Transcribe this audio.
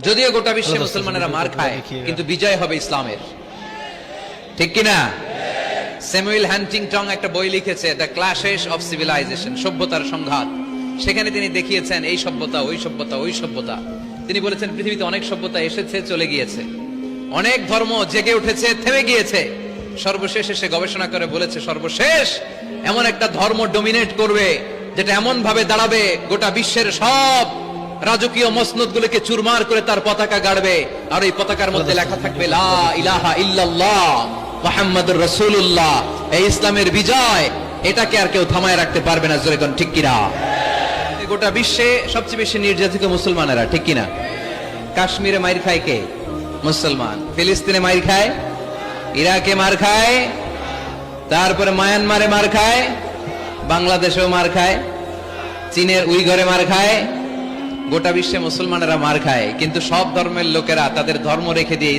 যদিও গোটা বিশ্বে মুসলমানেরা মার খায়, কিন্তু বিজয় হবে ইসলামের, ঠিক কিনা? স্যামুয়েল হান্টিংটন একটা বই লিখেছে, দ্য ক্ল্যাশেস অফ সিভিলাইজেশন, সভ্যতার সংঘাত। সেখানে তিনি দেখিয়েছেন এই সভ্যতা, ওই সভ্যতা, ওই সভ্যতা। তিনি বলেছেন পৃথিবীতে অনেক সভ্যতা এসেছে, চলে গিয়েছে, অনেক ধর্ম জেগে উঠেছে, থেমে গিয়েছে। সর্বশেষ এসে গবেষণা করে বলেছে, সর্বশেষ এমন একটা ধর্ম ডমিনেট করবে, যেটা এমন ভাবে দাঁড়াবে গোটা বিশ্বের সব রাজকীয় মসনদ গুলোকে চুরমার করে তার পতাকা গাড়বে, আর এই পতাকার মধ্যে লেখা থাকবে লা ইলাহা ইল্লাল্লাহ মুহাম্মাদুর রাসূলুল্লাহ। এই ইসলামের বিজয়, এটাকে আর কেউ থামায় রাখতে পারবে না। জোরে কোন ঠিক কিনা? গোটা বিশ্বে সবচেয়ে বেশি নির্যাতিত মুসলমানেরা, ঠিক কিনা? কাশ্মীরে মাইর খায় কে? মুসলমান। ফিলিস্তিনে মাইর খায়, ইরাকে মার খায়, তারপরে মায়ানমারে মার খায়, বাংলাদেশেও মার খায়, চীনের উইঘরে মার খায়। গোটা বিশ্বে মুসলমানেরা মার খায়, কিন্তু সব ধর্মের লোকেরা তাদের ধর্ম রেখে দিয়ে